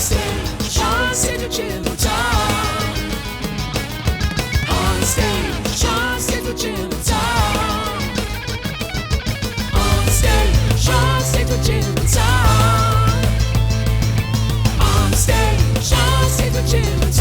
Onstage, Johnston to Jimenez. Onstage, Johnston to Jimenez. Onstage, Johnston to Jimenez. Onstage, Johnston to Jimenez.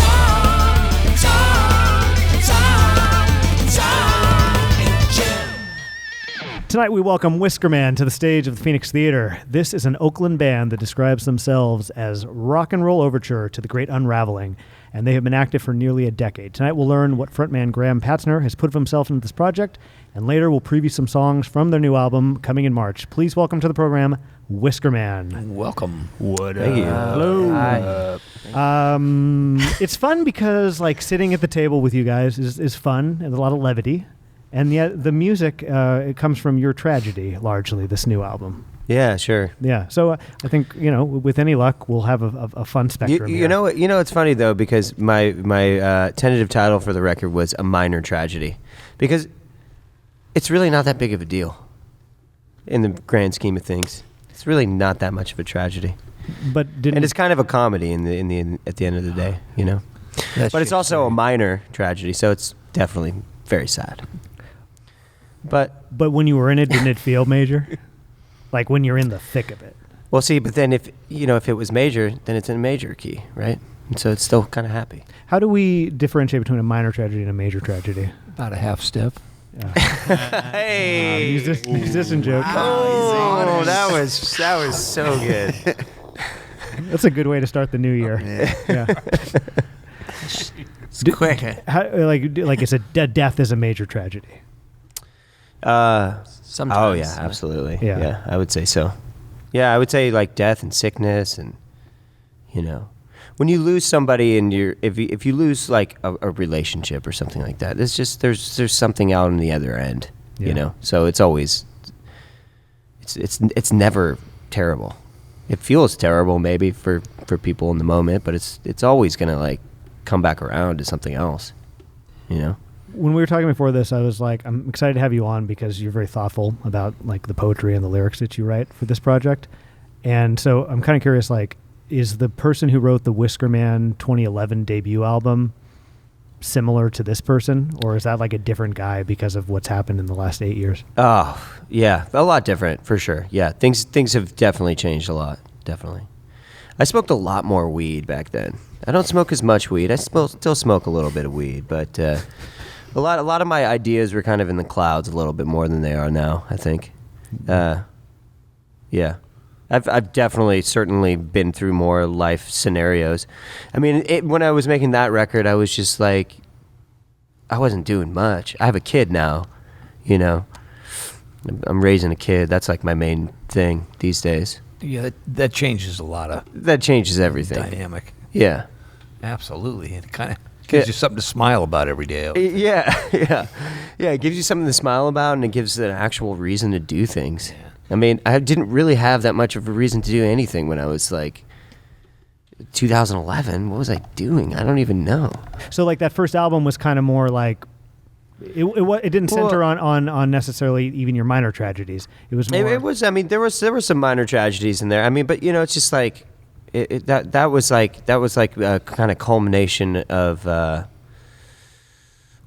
Tonight we welcome Whiskerman to the stage of the Phoenix Theater. This is an Oakland band that describes themselves as rock and roll overture to the great unraveling, and they have been active for nearly a decade. Tonight we'll learn what frontman Graham Patzner has put of himself into this project, and later we'll preview some songs from their new album coming in March. Please welcome to the program, Whiskerman. Welcome. What Thank you. Hello. Hi. It's fun because like sitting at the table with you guys is fun and a lot of levity. And yet the music, it comes from your tragedy, largely, this new album. Yeah, sure. Yeah, so I think, with any luck, we'll have a fun spectrum here. You know, it's funny, though, because my tentative title for the record was A Minor Tragedy. Because it's really not that big of a deal in the grand scheme of things. It's really not that much of a tragedy. And it's kind of a comedy at the end of the day, you know? But it's also a minor tragedy, so it's definitely very sad. But when you were in it, didn't it feel major? Like when you're in the thick of it. Well, see, but then if it was major, then it's in a major key, right? And so it's still kind of happy. How do we differentiate between a minor tragedy and a major tragedy? About a half step. Hey, musician joke. Oh, that was so good. That's a good way to start the new year. Yeah. It's quick. Like it's a death is a major tragedy. Sometimes. Oh yeah, absolutely. Yeah, I would say so. Yeah, I would say like death and sickness, and when you lose somebody and if you lose like a relationship or something like that, it's just there's something out on the other end, So it's always it's never terrible. It feels terrible maybe for people in the moment, but it's always gonna like come back around to something else, When we were talking before this, I was like, I'm excited to have you on because you're very thoughtful about like the poetry and the lyrics that you write for this project. And so I'm kind of curious, like, is the person who wrote the Whiskerman 2011 debut album similar to this person? Or is that like a different guy because of what's happened in the last 8 years? Oh, yeah, a lot different for sure. Yeah, things have definitely changed a lot, definitely. I smoked a lot more weed back then. I don't smoke as much weed. I still smoke a little bit of weed, but... A lot of my ideas were kind of in the clouds a little bit more than they are now, I think. Yeah. I've definitely, certainly been through more life scenarios. I mean, when I was making that record, I was just like, I wasn't doing much. I have a kid now, I'm raising a kid. That's like my main thing these days. Yeah, that changes a lot of... That changes everything. Dynamic. Yeah. Absolutely. It kind of... gives you something to smile about every day. Yeah. It gives you something to smile about, and it gives an actual reason to do things. Yeah. I mean, I didn't really have that much of a reason to do anything when I was like 2011. What was I doing? I don't even know. So like that first album was kind of more like it didn't center on necessarily even your minor tragedies. It was more. It was. I mean, there were some minor tragedies in there. I mean, but it's just like. That was like a kind of culmination of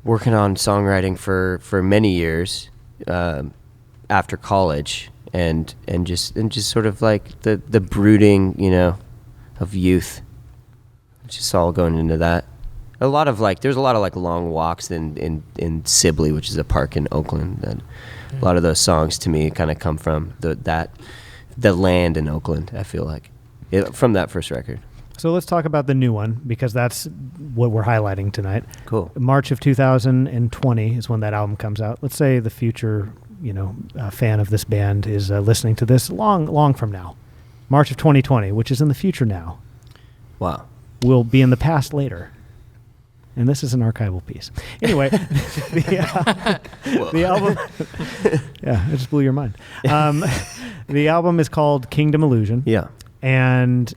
working on songwriting for many years after college and just sort of like the brooding of youth, just all going into that. There's a lot of like long walks in Sibley, which is a park in Oakland, and a lot of those songs to me kind of come from the land in Oakland. I feel like. From that first record. So let's talk about the new one, because that's what we're highlighting tonight. Cool. March of 2020 is when that album comes out. Let's say the future, fan of this band is listening to this long from now. March of 2020, which is in the future now. Wow. Will be in the past later. And this is an archival piece. Anyway, the album... yeah, it just blew your mind. The album is called Kingdom Illusion. Yeah. And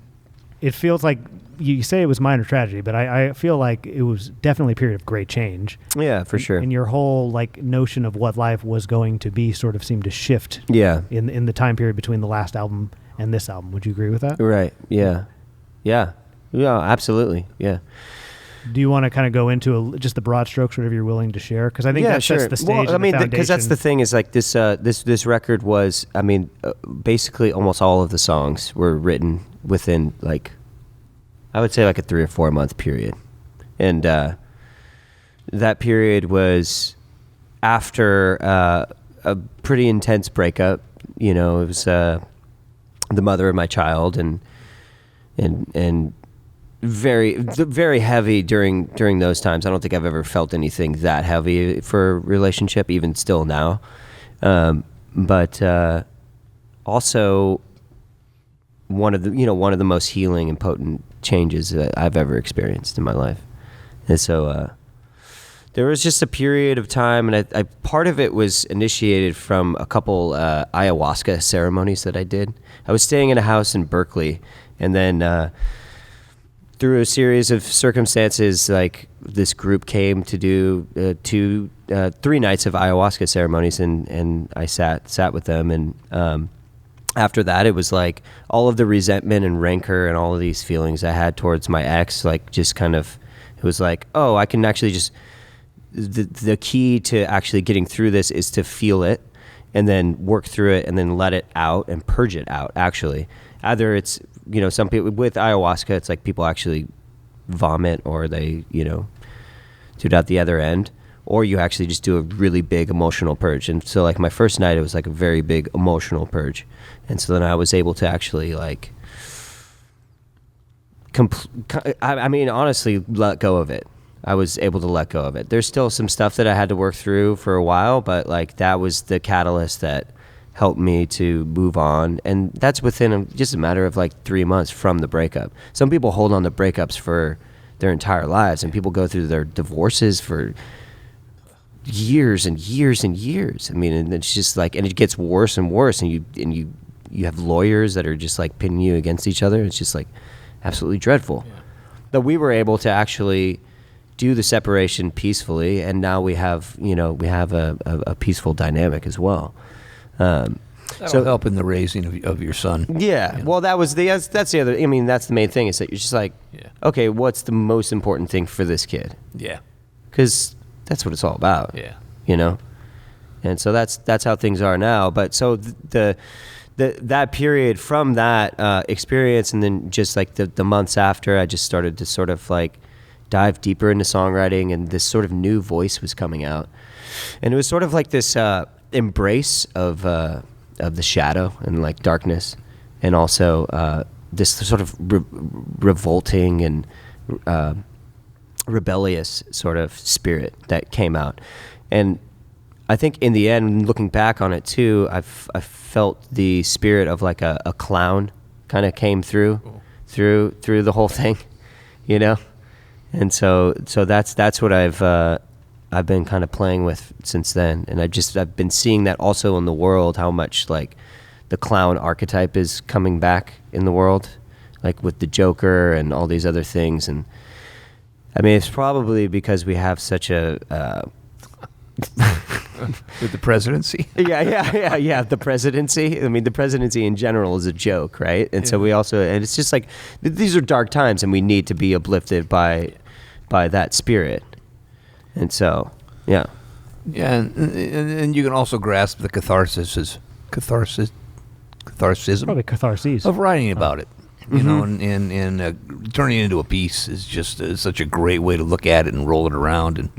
it feels like you say it was minor tragedy, but I feel like it was definitely a period of great change. Yeah, for sure. And your whole like notion of what life was going to be sort of seemed to shift. Yeah. In the time period between the last album and this album. Would you agree with that? Right. Yeah. Yeah. Yeah, absolutely. Yeah. Do you want to kind of go into just the broad strokes, whatever you're willing to share? Because I think that sets the stage. Well, I mean, because that's the thing is like this record was, I mean, basically almost all of the songs were written within like, I would say like a 3 or 4 month period. And that period was after a pretty intense breakup. You know, it was the mother of my child and very heavy during those times. I don't think I've ever felt anything that heavy for a relationship, even still now. But also one of the most healing and potent changes that I've ever experienced in my life. And so there was just a period of time, and I part of it was initiated from a couple ayahuasca ceremonies that I did. I was staying in a house in Berkeley, and then through a series of circumstances, like this group came to do 3 nights of ayahuasca ceremonies, and I sat with them, and after that, it was like all of the resentment and rancor and all of these feelings I had towards my ex, like just kind of, it was like, oh, I can actually just, the key to actually getting through this is to feel it and then work through it and then let it out and purge it out, actually. Either it's, some people with ayahuasca, it's like people actually vomit or they, do it out the other end, or you actually just do a really big emotional purge. And so like my first night, it was like a very big emotional purge. And so then I was able to actually like, honestly, let go of it. I was able to let go of it. There's still some stuff that I had to work through for a while, but like that was the catalyst that helped me to move on. And that's within just a matter of like 3 months from the breakup. Some people hold on to breakups for their entire lives, and people go through their divorces for years and years and years. I mean, and it's just like, and it gets worse and worse, and you have lawyers that are just like pitting you against each other. It's just like absolutely dreadful. Yeah. But we were able to actually do the separation peacefully, and now we have a peaceful dynamic as well. That'll help in the raising of your son. Yeah. Well, that's the other. I mean, that's the main thing, is that you're just like, okay, what's the most important thing for this kid? Yeah. Because that's what it's all about. Yeah. And so that's how things are now. But so that period from that experience, and then just like the months after, I just started to sort of like dive deeper into songwriting, and this sort of new voice was coming out, and it was sort of like this embrace of the shadow and like darkness, and also this sort of revolting and rebellious sort of spirit that came out. And I think in the end, looking back on it too, I felt the spirit of like a clown kind of came through the whole thing, And so that's what I've been kind of playing with since then. And I've been seeing that also in the world, how much like the clown archetype is coming back in the world, like with the Joker and all these other things. And I mean, it's probably because we have such a with the presidency. Yeah. The presidency. I mean, the presidency in general is a joke, right? And so we also, and it's just like, these are dark times, and we need to be uplifted by that spirit. And so, yeah. Yeah, and you can also grasp the catharsis. Probably catharsis. Of writing about it. And turning it into a piece is just such a great way to look at it and roll it around and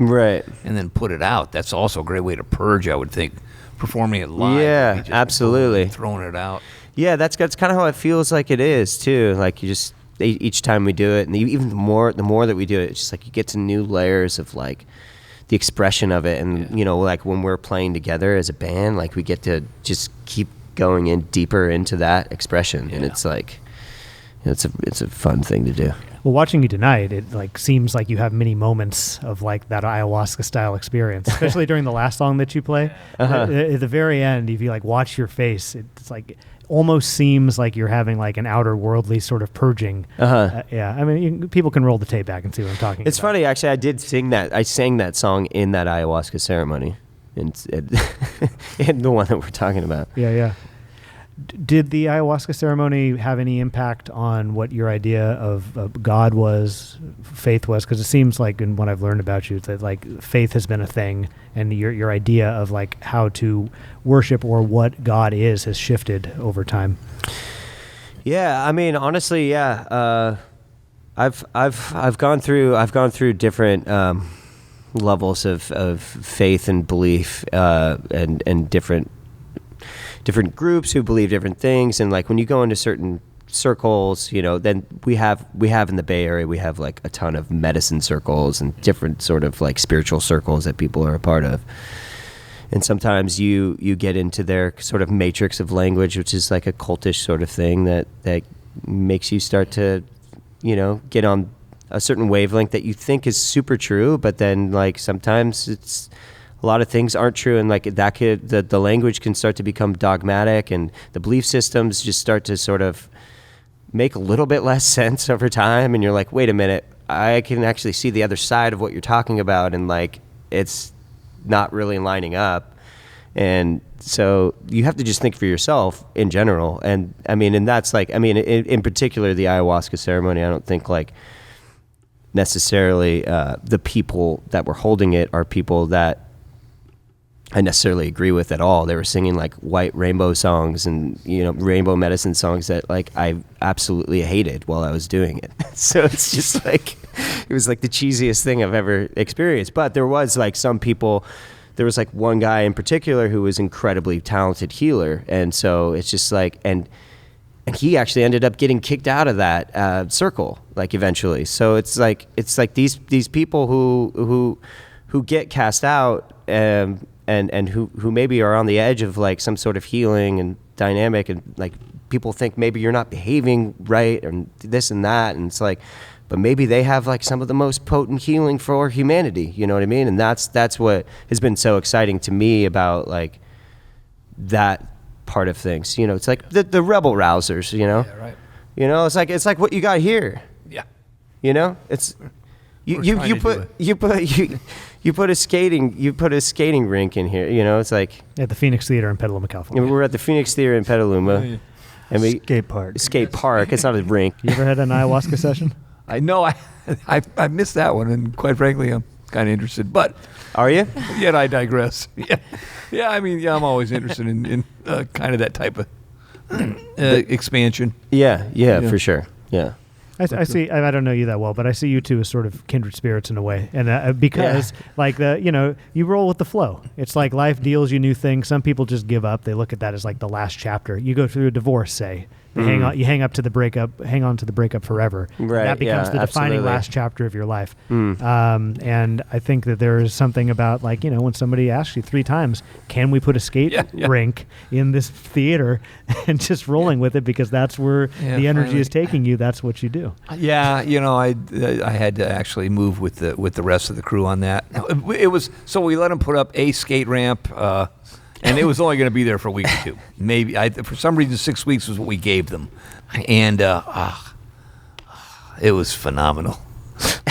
then put it out. That's also a great way to purge, I would think, performing it live. Yeah, absolutely. Throwing it out. Yeah, that's kind of how it feels like it is too. Like you just, each time we do it, and even the more that we do it, it's just like you get to new layers of like the expression of it. And like when we're playing together as a band, like we get to just keep going in deeper into that expression. And it's like, it's a fun thing to do. Well, watching you tonight, it like seems like you have many moments of like that ayahuasca style experience, especially during the last song that you play. At the very end, if you like watch your face, it's like almost seems like you're having like an outer worldly sort of purging. Yeah, I mean, people can roll the tape back and see what I'm talking about. It's funny, actually. I did sing that. I sang that song in that ayahuasca ceremony, and the one that we're talking about. Yeah. Did the ayahuasca ceremony have any impact on what your idea of God was, faith was? Because it seems like, in what I've learned about you, that like faith has been a thing, and your idea of like how to worship or what God is has shifted over time. Yeah, I mean, honestly, yeah. I've gone through different levels of faith and belief, and different groups who believe different things. And like when you go into certain circles, then we have in the Bay Area, we have like a ton of medicine circles and different sort of like spiritual circles that people are a part of. And sometimes you get into their sort of matrix of language, which is like a cultish sort of thing that makes you start to, get on a certain wavelength that you think is super true, but then like sometimes it's a lot of things aren't true, and like that the language can start to become dogmatic, and the belief systems just start to sort of make a little bit less sense over time, and you're like, wait a minute, I can actually see the other side of what you're talking about, and like it's not really lining up. And so you have to just think for yourself in general. And I mean, and that's like, I mean, in particular, the ayahuasca ceremony, I don't think like necessarily the people that were holding it are people that I necessarily agree with at all. They were singing like white rainbow songs and, rainbow medicine songs that like I absolutely hated while I was doing it. So it's just like, it was like the cheesiest thing I've ever experienced. But there was like some people, there was like one guy in particular who was incredibly talented healer. And so it's just like, and he actually ended up getting kicked out of that circle, like eventually. So it's like these people who get cast out, and who maybe are on the edge of like some sort of healing and dynamic, and like people think maybe you're not behaving right and this and that, and it's like, but maybe they have like some of the most potent healing for humanity, you know what I mean? And that's what has been so exciting to me about like that part of things. It's like the rebel rousers, Yeah, right. It's like what you got here. Yeah. It's you put a skating rink in here, it's like At the Phoenix Theater in Petaluma, California. we're at the Phoenix Theater in Petaluma. Yeah. And Skate park. Skate park. It's not a rink. You ever had an ayahuasca session? I know I missed that one, and quite frankly, I'm kind of interested. But Are you? yet I digress. Yeah. I mean, I'm always interested in kind of that type of expansion. Yeah, for sure. Yeah. I see. I don't know you that well, but I see you two as sort of kindred spirits in a way, and because like you roll with the flow. It's like life deals you new things. Some people just give up. They look at that as like the last chapter. You go through a divorce, say. Hang on to the breakup forever. Right. That becomes the defining absolutely. last chapter of your life. And I think that there is something about like, when somebody asks you 3 times, can we put a skate rink in this theater, and just rolling with it because that's where the energy is taking you. That's what you do. Yeah. I had to actually move with the rest of the crew on that. It was, so we let them put up a skate ramp, and it was only going to be there for a week or 2. Maybe, for some reason, 6 weeks was what we gave them. And it was phenomenal.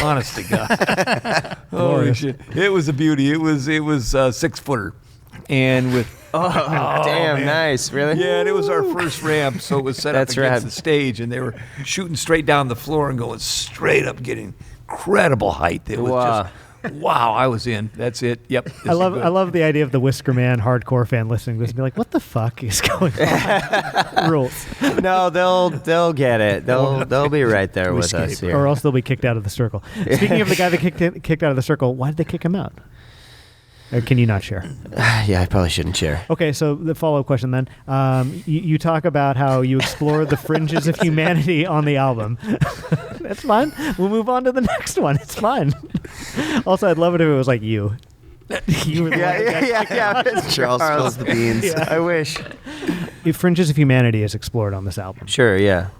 Honest to God. Holy shit. It was a beauty. It was 6-footer. And with... damn, man. nice. Really? Yeah, and it was our first ramp, so it was set up That's against rad. the stage, and they were shooting straight down the floor and going straight up, getting incredible height. It was just... Wow, I was in. That's it. Yep. I love the idea of the Whiskerman hardcore fan listening to this and be like, what the fuck is going on? Rules. No, they'll get it. They'll be right there with us here. Or else they'll be kicked out of the circle. Speaking of the guy that kicked out of the circle, why did they kick him out? Or can you not share? Yeah, I probably shouldn't share. Okay, so the follow-up question then. You talk about how you explore the fringes of humanity on the album. That's fine. We'll move on to the next one. It's fine. Also, I'd love it if it was like you. You were the one that got kicked out. Charles spills the beans. Yeah. I wish. Fringes of humanity is explored on this album. Sure, yeah.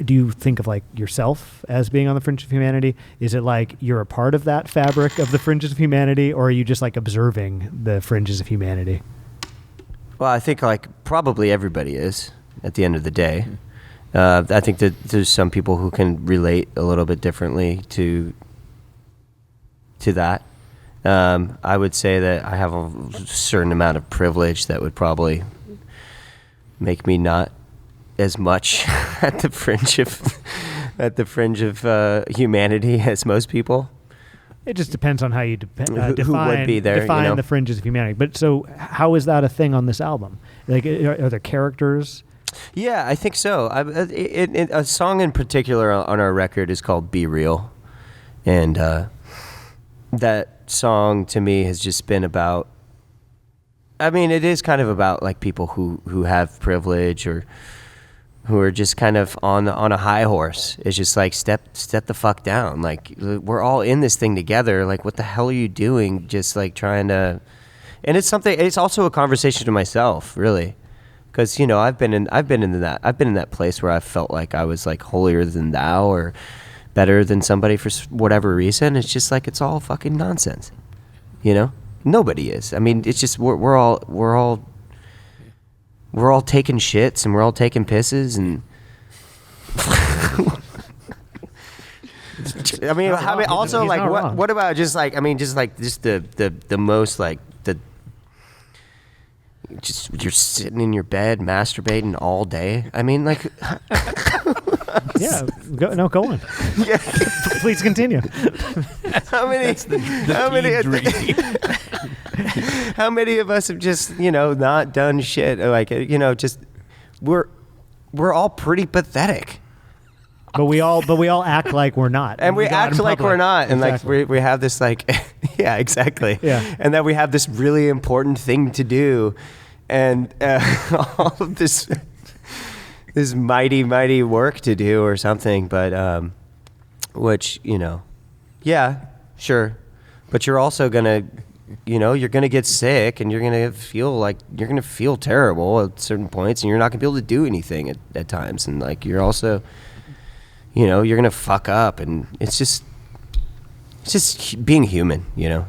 Do you think of like yourself as being on the fringe of humanity? Is it like you're a part of that fabric of the fringes of humanity, or are you just like observing the fringes of humanity? Well, I think like probably everybody is at the end of the day. I think that there's some people who can relate a little bit differently to that. I would say that I have a certain amount of privilege that would probably make me not as much at the fringe of humanity as most people. It just depends on how you define who would be there, the fringes of humanity. But so, how is that a thing on this album? Like, are there characters? Yeah, I think so. A song in particular on our record is called "Be Real," and that song to me has just been about. I mean, it is kind of about like people who have privilege or who are just kind of on a high horse. It's just like step the fuck down. Like, we're all in this thing together. Like, what the hell are you doing? Just like trying to, and it's something. It's also a conversation to myself, really, because I've been in that place where I felt like I was like holier than thou or better than somebody for whatever reason. It's just like it's all fucking nonsense. Nobody is. I mean, it's just we're all taking shits and we're all taking pisses and. I mean, also He's like not wrong. what about just like the most like the. Just you're sitting in your bed masturbating all day. I mean, like. Yeah, go on. Yeah. Please continue. How many of us have just not done shit? Like just we're all pretty pathetic. But we all act like we're not, and we go out act in like public. we're not, and Exactly. like we have this like, yeah, exactly, Yeah. and that we have this really important thing to do, and all of this mighty work to do or something, but which yeah, sure, but you're also gonna you're gonna get sick and you're gonna feel terrible at certain points, and you're not gonna be able to do anything at times, and like you're also you're gonna fuck up, and it's just being human,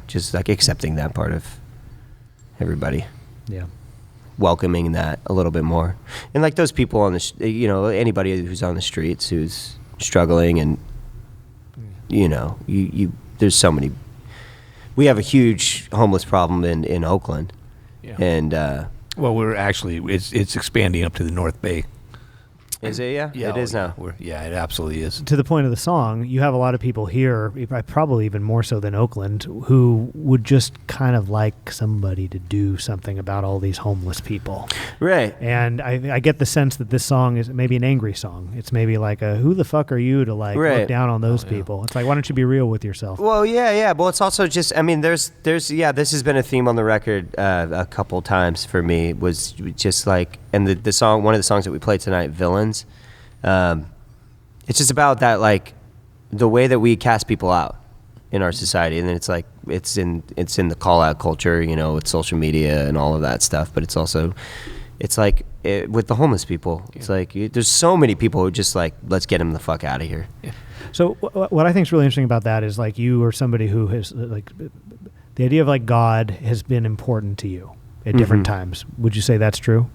just like accepting that part of everybody. Yeah. Welcoming that a little bit more, and like those people on the anybody who's on the streets who's struggling, and you there's so many. We have a huge homeless problem in Oakland, and well, we're actually it's expanding up to the North Bay. Is it? Yeah, it is now. Yeah, it absolutely is. To the point of the song, you have a lot of people here, probably even more so than Oakland, who would just kind of like somebody to do something about all these homeless people. Right. And I get the sense that this song is maybe an angry song. It's maybe like a, who the fuck are you to like look down on those people? It's like, why don't you be real with yourself? Well, yeah. Well, it's also just, I mean, there's this has been a theme on the record a couple times for me, was just like, and the song, one of the songs that we played tonight, Villains, it's just about that, like the way that we cast people out in our society, and then it's like it's in the call out culture, with social media and all of that stuff. But it's also, it's like with the homeless people, it's like there's so many people who just like, let's get them the fuck out of here. Yeah. So what I think is really interesting about that is like you are somebody who has like the idea of like God has been important to you at different times. Would you say that's true?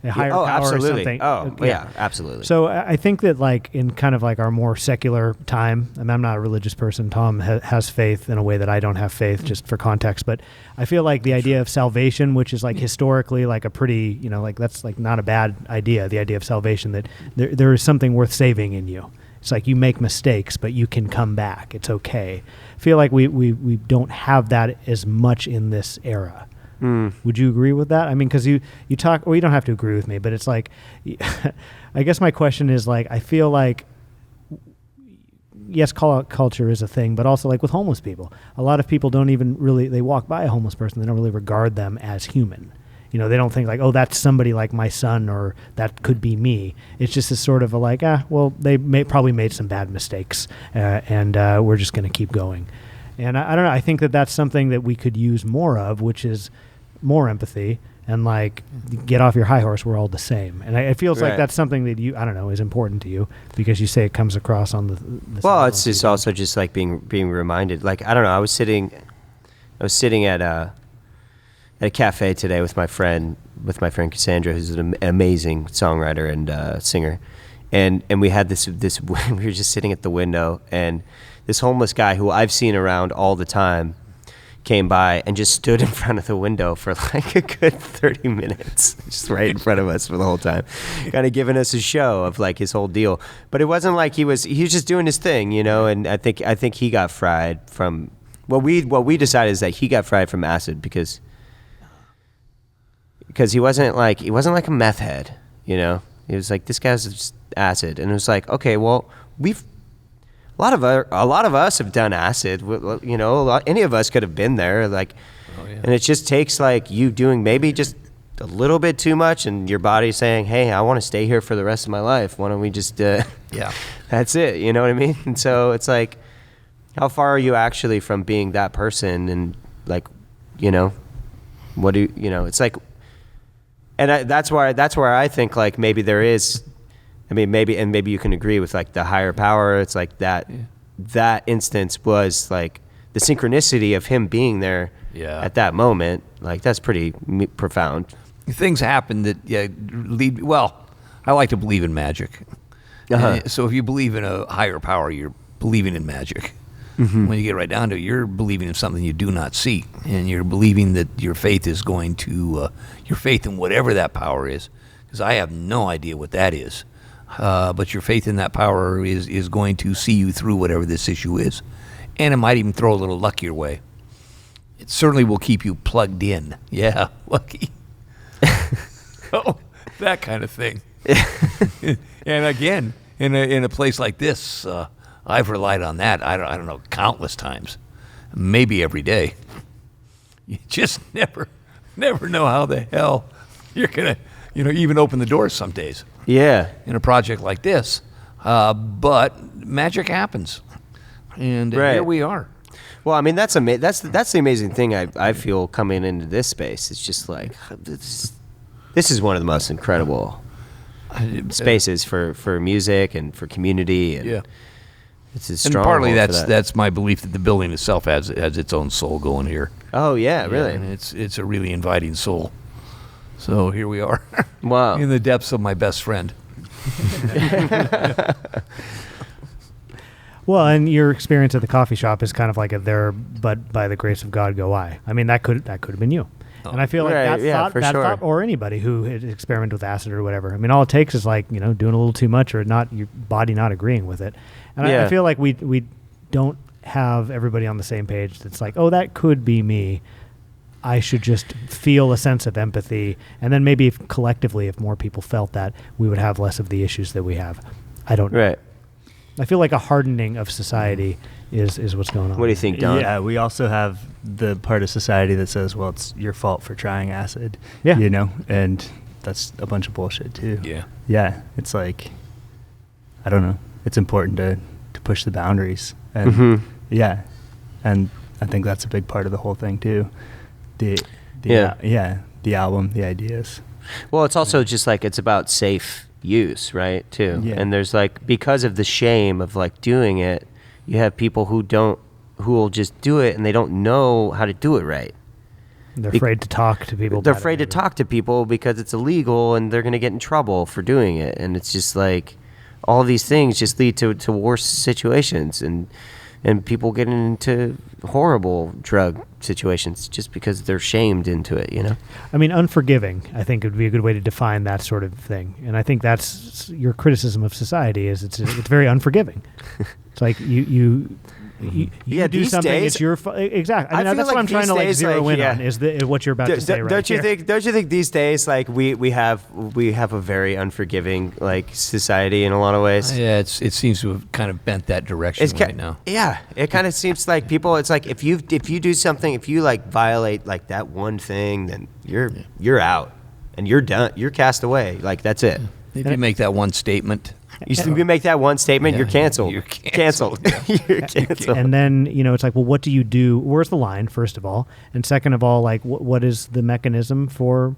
A higher power absolutely. or something. Oh, yeah, absolutely. So I think that like in kind of like our more secular time, I mean, I'm not a religious person. Tom has faith in a way that I don't have faith, just for context. But I feel like the idea of salvation, which is like historically like a pretty, like that's like not a bad idea. The idea of salvation, that there is something worth saving in you. It's like you make mistakes, but you can come back. It's okay. I feel like we don't have that as much in this era. Would you agree with that? I mean, because you talk, well, you don't have to agree with me, but it's like, I guess my question is like, I feel like, yes, call out culture is a thing, but also like with homeless people, a lot of people don't even really, they walk by a homeless person, they don't really regard them as human. They don't think like, oh, that's somebody like my son, or that could be me. It's just a sort of a like, well, they probably made some bad mistakes, and we're just going to keep going. And I don't know. I think that that's something that we could use more of, which is more empathy and like get off your high horse. We're all the same. And it feels like that's something that you, I don't know, is important to you because you say it comes across on the well, it's just also just like being reminded. Like, I don't know. I was sitting at a cafe today with my friend Cassandra, who's an amazing songwriter and singer. And we had this we were just sitting at the window, and this homeless guy who I've seen around all the time came by and just stood in front of the window for like a good 30 minutes, just right in front of us for the whole time, kind of giving us a show of like his whole deal. But it wasn't like he was just doing his thing, you know. And I think he got fried from what we decided is that he got fried from acid because he wasn't like a meth head, you know. He was like, this guy's just acid, and it was like, okay, well, a lot of us have done acid, you know. Any of us could have been there, like, and it just takes like you doing maybe just a little bit too much, and your body saying, "Hey, I want to stay here for the rest of my life. Why don't we just, that's it." You know what I mean? And so it's like, how far are you actually from being that person? And like, you know, what do you know? It's like, and that's where I think like maybe there is. I mean, maybe you can agree with like the higher power. It's like that instance was like the synchronicity of him being there at that moment. Like that's pretty profound. Things happen that lead. Well, I like to believe in magic. So if you believe in a higher power, you're believing in magic. Mm-hmm. When you get right down to it, you're believing in something you do not see, and you're believing that your faith is going to your faith in whatever that power is. Because I have no idea what that is. But your faith in that power is going to see you through whatever this issue is. And it might even throw a little luck your way. It certainly will keep you plugged in. Yeah, lucky. Oh, that kind of thing. And again, in a place like this, I've relied on that, I don't know, countless times. Maybe every day. You just never know how the hell you're going to, even open the doors some days. Yeah. In a project like this. But magic happens. And here we are. Well, I mean, that's the amazing thing I feel coming into this space. It's just like, this is one of the most incredible spaces for music and for community. And it's a strong. And partly that's my belief that the building itself has its own soul going here. Oh, yeah, really? And it's a really inviting soul. So here we are. Wow. In the depths of my best friend. Well, and your experience at the coffee shop is kind of like there, but by the grace of God go I. I mean, that could have been you. Oh. And I feel like that thought, or anybody who had experimented with acid or whatever. I mean, all it takes is like, doing a little too much or not, your body not agreeing with it. And I feel like we don't have everybody on the same page that's like, oh, that could be me. I should just feel a sense of empathy, and then maybe collectively, if more people felt that, we would have less of the issues that we have. I don't know. Right. I feel like a hardening of society is what's going on. What do you think, Don? Yeah, we also have the part of society that says, well, it's your fault for trying acid. Yeah. And that's a bunch of bullshit, too. Yeah. Yeah, it's like, I don't know. It's important to push the boundaries. And yeah, and I think that's a big part of the whole thing, too. The album, the ideas. Well, it's also just like it's about safe use, right? Too. Yeah. And there's like, because of the shame of like doing it, you have people who will just do it and they don't know how to do it right. They're afraid to talk to people. They're afraid to talk to people because it's illegal and they're going to get in trouble for doing it. And it's just like all these things just lead to worse situations and people getting into horrible drug situations just because they're shamed into it, I mean, unforgiving, I think, would be a good way to define that sort of thing. And I think that's your criticism of society is it's very unforgiving. It's like you do something, days, it's your fault. Exactly. I mean, that's what I'm trying to zero in on is what you're about to say right don't you here. Don't you think these days like we have a very unforgiving like society in a lot of ways? Yeah, it seems to have kind of bent that direction right now. Yeah, it kind of seems like people. It's like if you do something, if you like violate like that one thing, then you're out and you're done. You're cast away. Like that's it. If you make that one statement. You make that one statement, you're canceled. You're canceled. You're canceled. And then, it's like, well, what do you do? Where's the line, first of all? And second of all, like, what is the mechanism for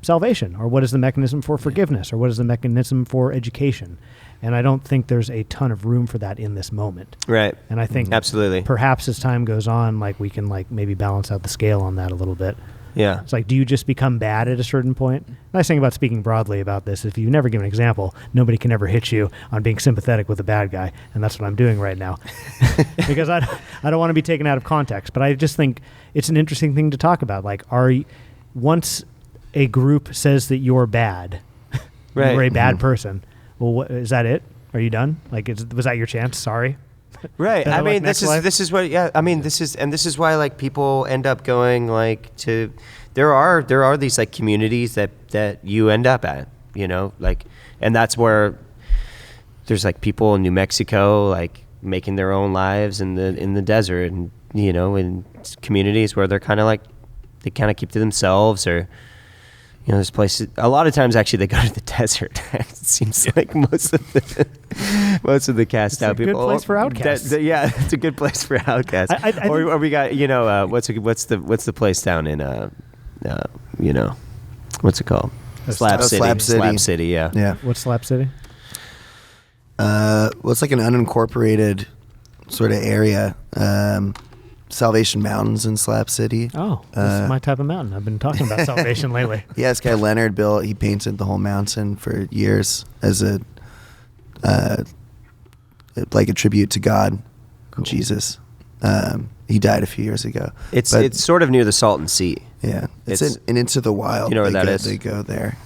salvation? Or what is the mechanism for forgiveness? Or what is the mechanism for education? And I don't think there's a ton of room for that in this moment. Right. And I think absolutely, perhaps as time goes on, like, we can, like, maybe balance out the scale on that a little bit. Yeah. It's like, do you just become bad at a certain point? Nice thing about speaking broadly about this, if you never give an example, nobody can ever hit you on being sympathetic with a bad guy. And that's what I'm doing right now. Because I don't want to be taken out of context. But I just think it's an interesting thing to talk about. Like, once a group says that you're bad, right. you're a bad person, well, is that it? Are you done? Like, was that your chance? Sorry. Right. I mean, this is what. Yeah. I mean, this is why like people end up going like to. There are these like communities that you end up at, you know, like, and that's where there's like people in New Mexico like making their own lives in the desert, and you know, in communities where they're kind of like they kind of keep to themselves, or you know, there's places. A lot of times, actually, they go to the desert. It seems like most of the cast out people. It's a good place for outcasts. Yeah, it's a good place for outcasts. Or we got, you know, what's the place down in you know, what's it called? Slab City. Slab City. Yeah. Yeah. What's Slab City? Well, it's like an unincorporated sort of area. Salvation Mountains in Slab City. Oh, this is my type of mountain. I've been talking about Salvation lately. Yeah, this guy Leonard he painted the whole mountain for years as a like a tribute to God, Jesus. He died a few years ago. It's sort of near the Salton Sea. Yeah, it's in Into the Wild. You know where that is? They go there.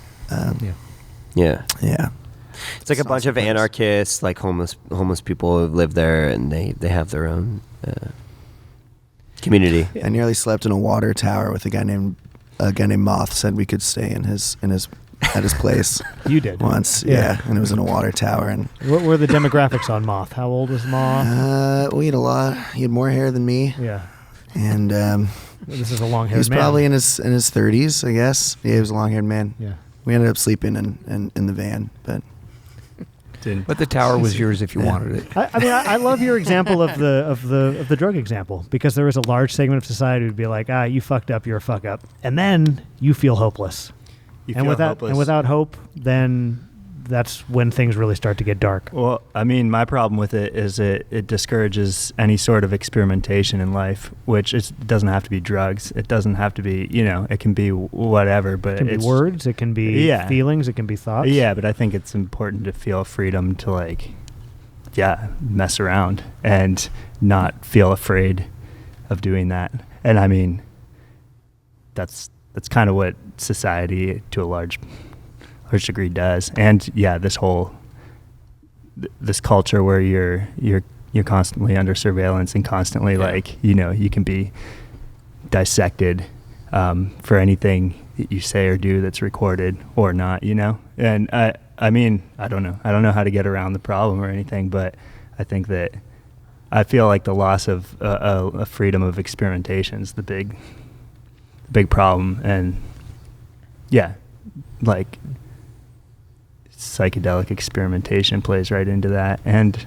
Yeah. Yeah. It's like a bunch of anarchists, like homeless people who live there, and they have their own community. I nearly slept in a water tower with a guy named Moth. Said we could stay at his place. You did once, yeah, and it was in a water tower. And what were the demographics on Moth? How old was Moth? We had a lot. He had more hair than me. Yeah, and this is a long-haired man. He was probably in his 30s, I guess. Yeah, he was a long-haired man. Yeah, we ended up sleeping in the van, but. But the tower was yours if you wanted it. I mean, I love your example of the drug example, because there is a large segment of society who'd be like, you fucked up, you're a fuck up, and then you feel hopeless. And without hope, then that's when things really start to get dark. Well, I mean, my problem with it is it discourages any sort of experimentation in life, which doesn't have to be drugs. It doesn't have to be, you know, it can be whatever. But it can be words, it can be feelings, it can be thoughts. Yeah, but I think it's important to feel freedom to, like, mess around and not feel afraid of doing that. And I mean, that's kind of what society to a large degree does. And this culture where you're constantly under surveillance and constantly like, you know, you can be dissected for anything that you say or do that's recorded or not, you know. And I mean, I don't know how to get around the problem or anything, but I think that I feel like the loss of a freedom of experimentation is the big problem. And like psychedelic experimentation plays right into that. And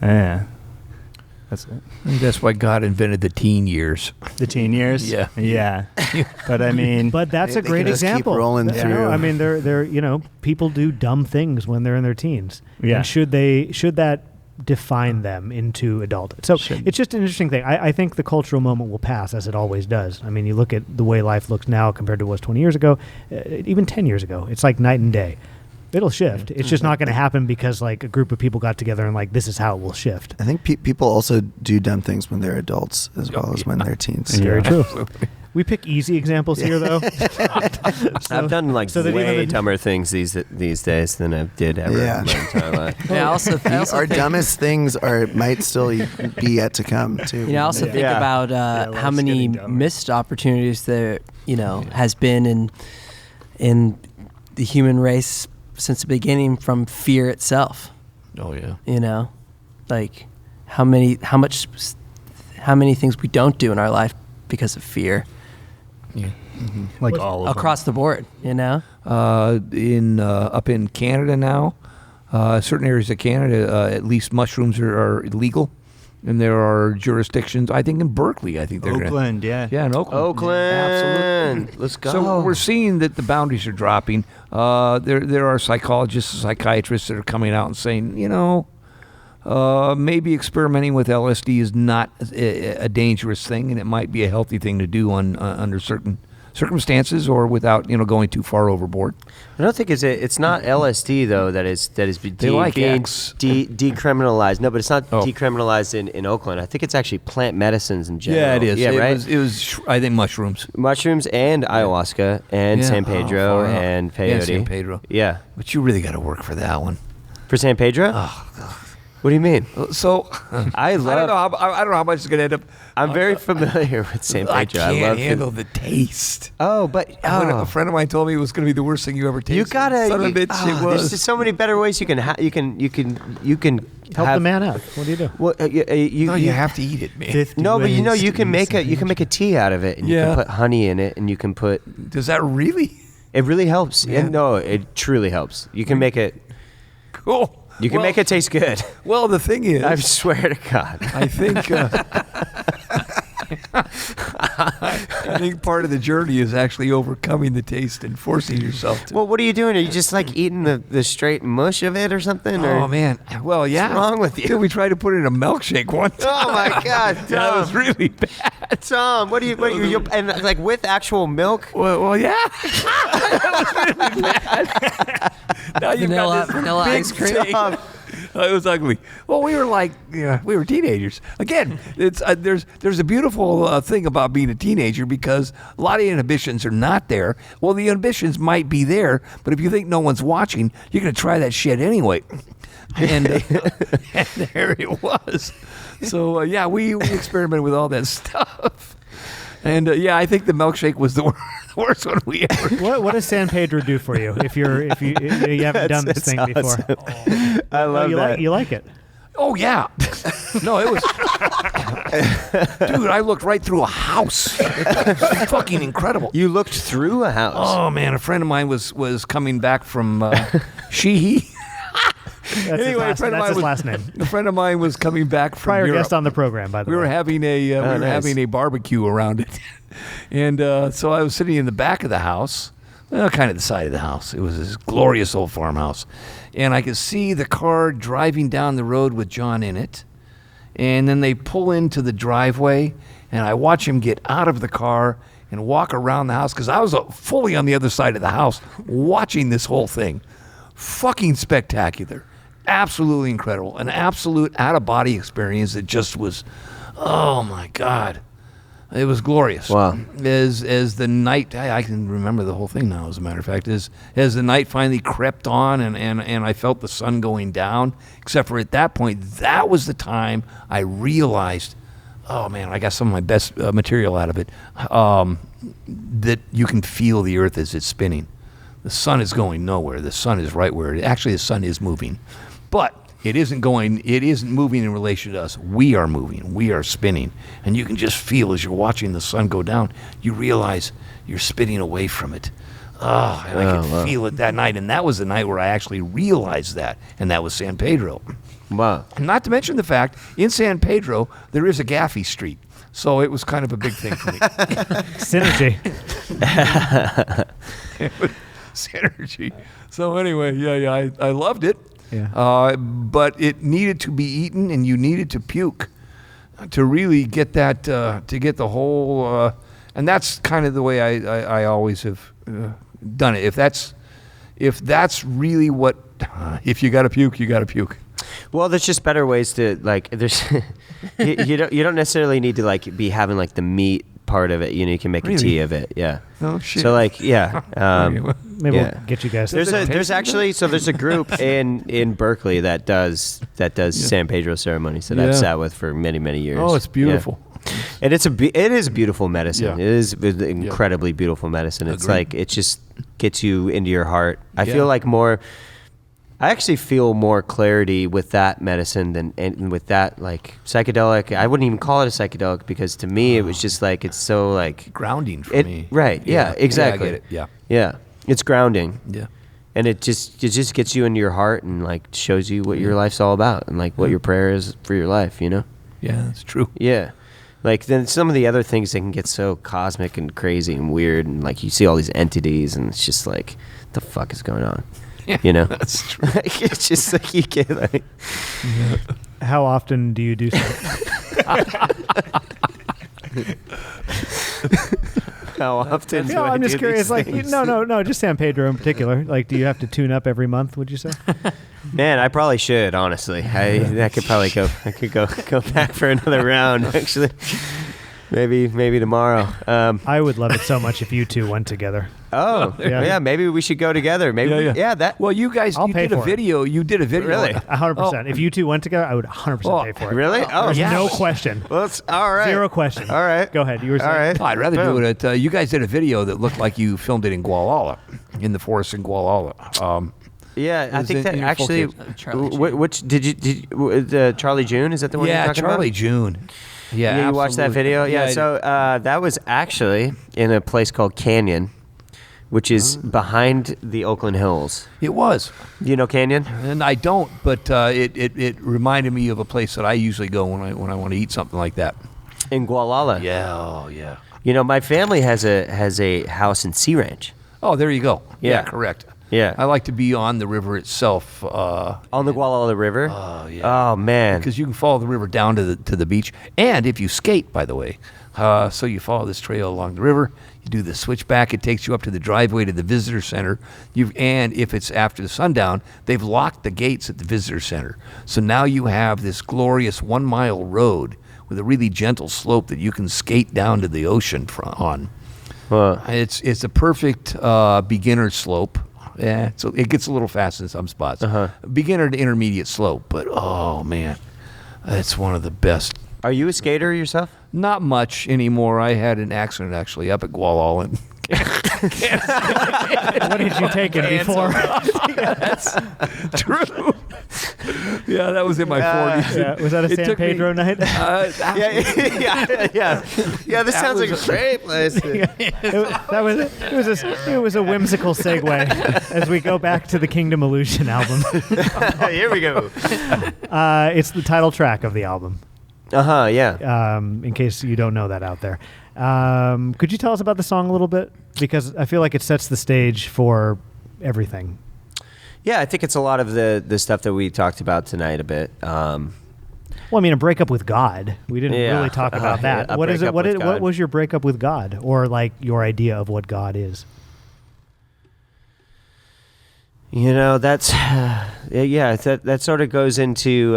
that's it. And that's why God invented the teen years. The teen years? Yeah. But I mean, but that's a great example. Keep rolling through. You know, I mean, they're you know, people do dumb things when they're in their teens. Yeah. And should that define them into adulthood? So it's just an interesting thing. I think the cultural moment will pass, as it always does. I mean, you look at the way life looks now compared to what was 20 years ago, even 10 years ago. It's like night and day. It'll shift. It's just not going to happen because like a group of people got together and like, this is how it will shift. I think people also do dumb things when they're adults as well as when they're teens. Very true. We pick easy examples here, though. I've done like way dumber things these days than I did ever in my entire life. Yeah, I also our dumbest things might still be yet to come too. You know, I also think about how many missed opportunities there, you know, has been in the human race since the beginning from fear itself. Oh yeah. You know, like how many things we don't do in our life because of fear. Yeah. Mm-hmm. Like all of across the board, you know. Up in Canada now, certain areas of Canada, at least mushrooms are illegal, and there are jurisdictions. I think in Berkeley, I think they're Oakland, yeah, in Oakland, absolutely. Let's go. So we're seeing that the boundaries are dropping. There are psychologists, psychiatrists that are coming out and saying, you know, maybe experimenting with LSD is not a dangerous thing, and it might be a healthy thing to do under certain circumstances or without going too far overboard. I don't think it's not LSD though that is being X. decriminalized. No, but it's not decriminalized in Oakland. I think it's actually plant medicines in general. Yeah, it is. Yeah, right. It was I think mushrooms And ayahuasca and San Pedro and peyote. And San Pedro. Yeah. But you really got to work for that one. For San Pedro? Oh, God. What do you mean? So I don't know how much it's going to end up. I'm very familiar with San Pedro. I can't handle the taste. Oh, but A friend of mine told me it was going to be the worst thing you ever tasted. You gotta. Son of a bitch, it was. There's just so many better ways you can help the man out. What do you do? Well, you have to eat it, man. No, but you can make a tea out of it, and you can put honey in it, and you can put. Does that really? It really helps. Yeah. No, it truly helps. You can make it. Cool. You can make it taste good. Well, the thing is, I swear to God. I think I think part of the journey is actually overcoming the taste and forcing yourself to. Well, what are you doing? Are you just like eating the straight mush of it or something? Oh, man. Well, yeah. What's wrong with you? We tried to put it in a milkshake one time. Oh, my God, Tom. That was really bad. Tom, what are you and like with actual milk? Well, yeah. That was really bad. Now you've got this vanilla big ice cream. taste. It was ugly. Well, we were teenagers. Again, there's a beautiful thing about being a teenager because a lot of inhibitions are not there. Well, the inhibitions might be there, but if you think no one's watching, you're going to try that shit anyway. And, and there it was. So, we experimented with all that stuff. And I think the milkshake was the worst one we ever. What does San Pedro do for you if you haven't done this thing awesome. before? I love that. You like it? Oh yeah. No, it was. Dude, I looked right through a house. It was fucking incredible. You looked through a house. Oh man, a friend of mine was coming back from Sheehy. That's his last name. A friend of mine was coming back from Prior Europe. guest on the program, by the way. We were having a barbecue around it, and so I was sitting in the back of the house, kind of the side of the house. It was this glorious old farmhouse, and I could see the car driving down the road with John in it, and then they pull into the driveway, and I watch him get out of the car and walk around the house because I was fully on the other side of the house watching this whole thing. Fucking spectacular. Absolutely incredible. An absolute out-of-body experience that just was, oh my God. It was glorious. Wow. As the night, I can remember the whole thing now, as a matter of fact, as the night finally crept on and I felt the sun going down, except for at that point, that was the time I realized, oh man, I got some of my best material out of it, that you can feel the earth as it's spinning. The sun is going nowhere. The sun is right where the sun is moving. But it isn't moving in relation to us. We are moving. We are spinning. And you can just feel as you're watching the sun go down, you realize you're spinning away from it. I could feel it that night. And that was the night where I actually realized that. And that was San Pedro. Wow. Not to mention the fact, in San Pedro, there is a Gaffey Street. So it was kind of a big thing for me. Synergy. Synergy. So anyway, I loved it. Yeah. But it needed to be eaten, and you needed to puke to really get that, to get the whole. And that's kind of the way I always have done it. If that's really what, if you got to puke, you got to puke. Well, there's just better ways to like. There's you don't necessarily need to like be having like the meat part of it. You can make a tea of it. Yeah. Oh shit. So like maybe we'll get you guys. There's a group in Berkeley that does San Pedro ceremonies that I've sat with for many years. Oh, it's beautiful. Yeah. And it is beautiful medicine. Yeah. It is incredibly beautiful medicine. It's Agreed. like it just gets you into your heart. I feel like I actually feel more clarity with that medicine than with that like psychedelic. I wouldn't even call it a psychedelic because to me it was just like it's so like grounding for me. Right? Yeah, exactly. Yeah, I get it. Yeah, it's grounding. Yeah, and it just gets you into your heart and like shows you what your life's all about and like what your prayer is for your life. Yeah, that's true. Yeah. Like then some of the other things they can get so cosmic and crazy and weird and like you see all these entities and it's just like what the fuck is going on? Yeah, that's true. It's just like you get like. Yeah. How often do you do so? how often. No, I'm just curious. Like, no, just San Pedro in particular. Like, do you have to tune up every month? Would you say? Man, I probably should. Honestly, I could probably go. I could go back for another round. Actually, maybe tomorrow. I would love it so much if you two went together. Oh, yeah. Maybe we should go together. Maybe, that. Well, you guys, I'll you pay did a for it. video. You did a video. Really? 100%. If you two went together, I would 100% pay for it. Really? Oh, There's yeah. no question. Well, it's all right. Zero question. All right. Go ahead. You were saying. All right. Oh, I'd rather Boom. do it at. You guys did a video that looked like you filmed it in Gualala, in the forest in Gualala. Yeah, I Is think it that in your actually. Charlie Which did you? Charlie June? Is that the one? Yeah, you're talking Charlie about? June. Yeah, Yeah, you watched that absolutely. video? Yeah, I so that was actually in a place called Canyon, which is behind the Oakland Hills. it was, You know Canyon? and I don't, but it reminded me of a place that I usually go when I want to eat something like that. In Gualala. Yeah, oh yeah. You know, my family has a house in Sea Ranch. Oh, there you go. Yeah. Correct. Yeah. I like to be on the river itself. On the Gualala River? Oh yeah. Oh, man. Because you can follow the river down to the beach, and if you skate, by the way, so you follow this trail along the river, you do the switchback, it takes you up to the driveway to the visitor center. And if it's after the sundown, they've locked the gates at the visitor center, so now you have this glorious 1 mile road with a really gentle slope that you can skate down to the ocean on. It's a perfect beginner slope. Yeah, so it gets a little fast in some spots. Beginner to intermediate slope, but oh man, it's one of the best. Are you a skater yourself? Not much anymore. I had an accident actually up at Gualala. What did you take it before? That's true. Yeah, that was in my 40s. Yeah, was that a It San took me- Pedro night? Yeah, this sounds like a great place. It was a whimsical segue as we go back to the Kingdom Illusion album. Here we go. It's the title track of the album. Yeah. In case you don't know that out there. Could you tell us about the song a little bit? Because I feel like it sets the stage for everything. Yeah, I think it's a lot of the stuff that we talked about tonight a bit. Well, I mean, a breakup with God. We didn't Yeah. really talk about that. A What is it? breakup with What God. was your breakup with God, or like your idea of what God is? You know, that's that sort of goes into.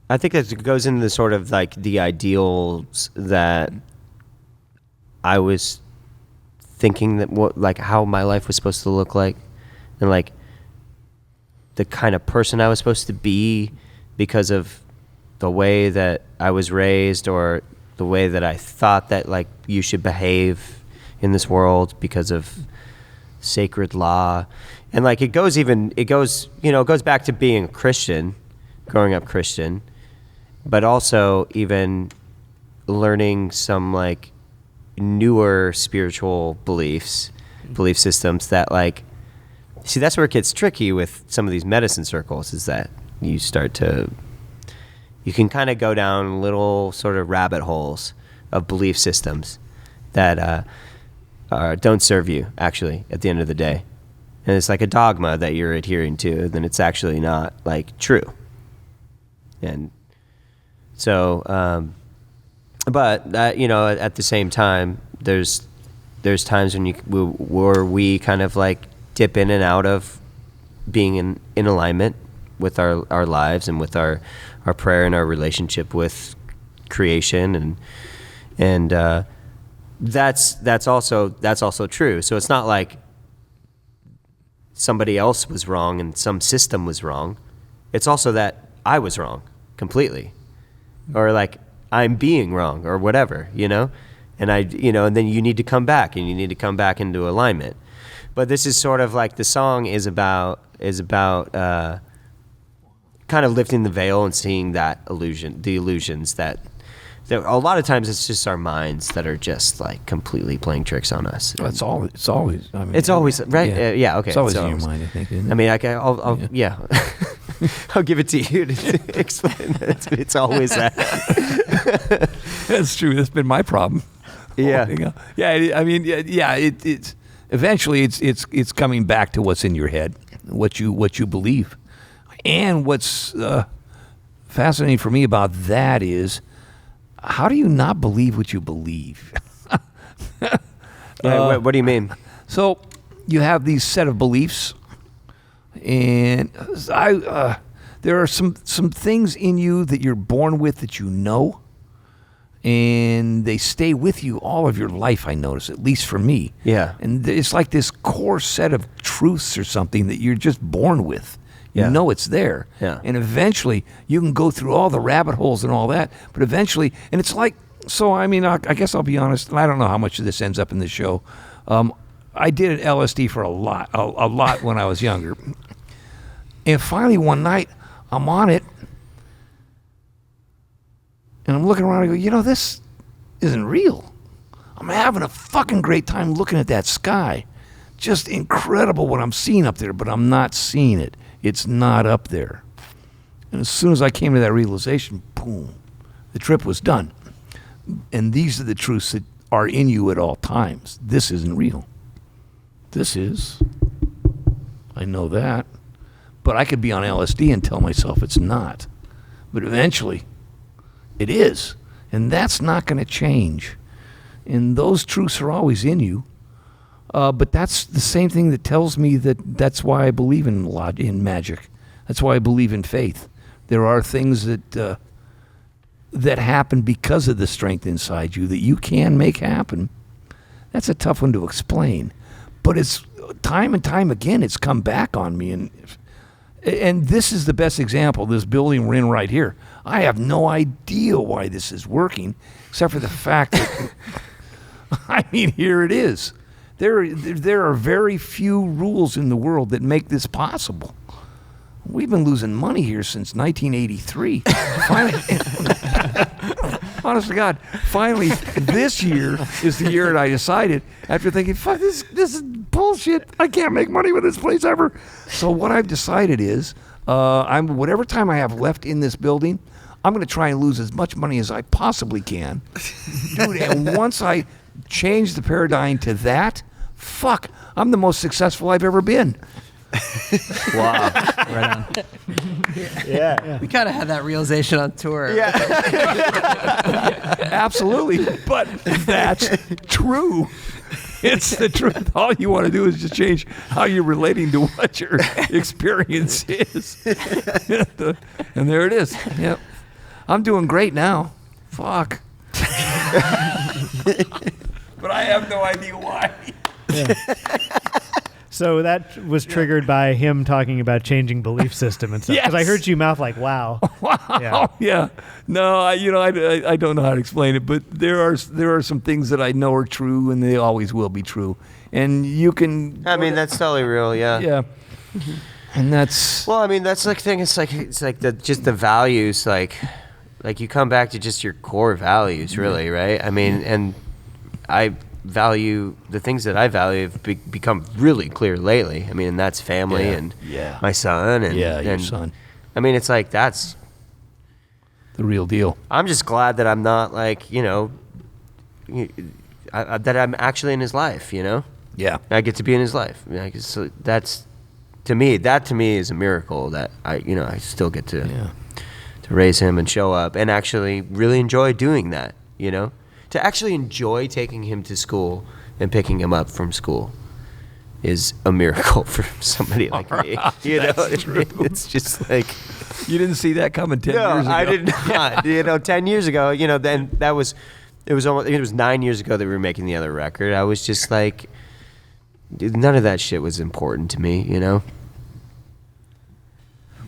I think that goes into the sort of like the ideals that I was thinking that how my life was supposed to look like, and like the kind of person I was supposed to be because of the way that I was raised, or the way that I thought that like you should behave in this world because of sacred law. And like it goes back to being a Christian, growing up Christian, but also even learning some like newer spiritual belief systems that like, see, that's where it gets tricky with some of these medicine circles, is that you can kind of go down little sort of rabbit holes of belief systems that don't serve you actually at the end of the day. And it's like a dogma that you're adhering to, and then it's actually not like true. And so, but at the same time, there's times when where we kind of like dip in and out of being in alignment with our lives and with our prayer and our relationship with creation, and that's also true. So it's not like somebody else was wrong and some system was wrong. It's also that I was wrong completely, or like I'm being wrong or whatever, and and then you need to come back into alignment. But this is sort of like the song is about kind of lifting the veil and seeing the illusions that a lot of times it's just our minds that are just like completely playing tricks on us. It's always. I mean, It's always right. Yeah. Okay. It's always in your mind, I think. Isn't it? I mean, I'll yeah. I'll give it to you to explain that. It's always that. That's true. That's been my problem. Yeah. Yeah. I mean, yeah. It's eventually it's coming back to what's in your head, what you believe, and what's fascinating for me about that is how do you not believe what you believe? What do you mean? So you have these set of beliefs, and there are some things in you that you're born with that you know, and they stay with you all of your life, I notice, at least for me. Yeah. And it's like this core set of truths or something that you're just born with. You know it's there. Yeah. And eventually you can go through all the rabbit holes and all that, but eventually, and it's like, so I mean, I guess I'll be honest, and I don't know how much of this ends up in this show. I did LSD for a lot when I was younger. And finally one night, I'm on it, and I'm looking around and I go, this isn't real. I'm having a fucking great time looking at that sky. Just incredible what I'm seeing up there, but I'm not seeing it. It's not up there. And as soon as I came to that realization, boom, the trip was done. And these are the truths that are in you at all times. This isn't real. This is. I know that. But I could be on LSD and tell myself it's not. But eventually, it is. And that's not going to change. And those truths are always in you. But that's the same thing that tells me that's why I believe in magic. That's why I believe in faith. There are things that happen because of the strength inside you that you can make happen. That's a tough one to explain. But it's time and time again, it's come back on me. And this is the best example, this building we're in right here. I have no idea why this is working, except for the fact that, I mean, here it is. There are very few rules in the world that make this possible. We've been losing money here since 1983. Finally, honest to God, finally, this year is the year that I decided, after thinking, fuck, this is bullshit. I can't make money with this place ever. So what I've decided is, whatever time I have left in this building, I'm going to try and lose as much money as I possibly can. Dude, and once I change the paradigm to that, fuck, I'm the most successful I've ever been. Wow. Right on. Yeah. We kind of had that realization on tour. Yeah. Absolutely. But that's true. It's the truth. All you want to do is just change how you're relating to what your experience is. And there it is. Yep. I'm doing great now. Fuck. But I have no idea why. Yeah. So that was triggered by him talking about changing belief system and stuff. Because I Yes. heard you mouth like, wow. Wow. Yeah. No, I don't know how to explain it, but there are some things that I know are true, and they always will be true. And you can. I mean, that's totally real. Yeah. Yeah. And that's. Well, I mean, that's the thing. It's like just the values, like you come back to just your core values, really, right? I mean, and I value the things that I value have become really clear lately. I mean, and that's family and my son and your son. I mean, it's like that's the real deal. I'm just glad that I'm not like that I'm actually in his life. Yeah. I get to be in his life. So that's to me is a miracle that I still get to raise him and show up and actually really enjoy doing that. To actually enjoy taking him to school and picking him up from school is a miracle for somebody like me. It's just like you didn't see that coming 10 years ago. I did not. 10 years ago, then it was 9 years ago that we were making the other record. I was just like, none of that shit was important to me.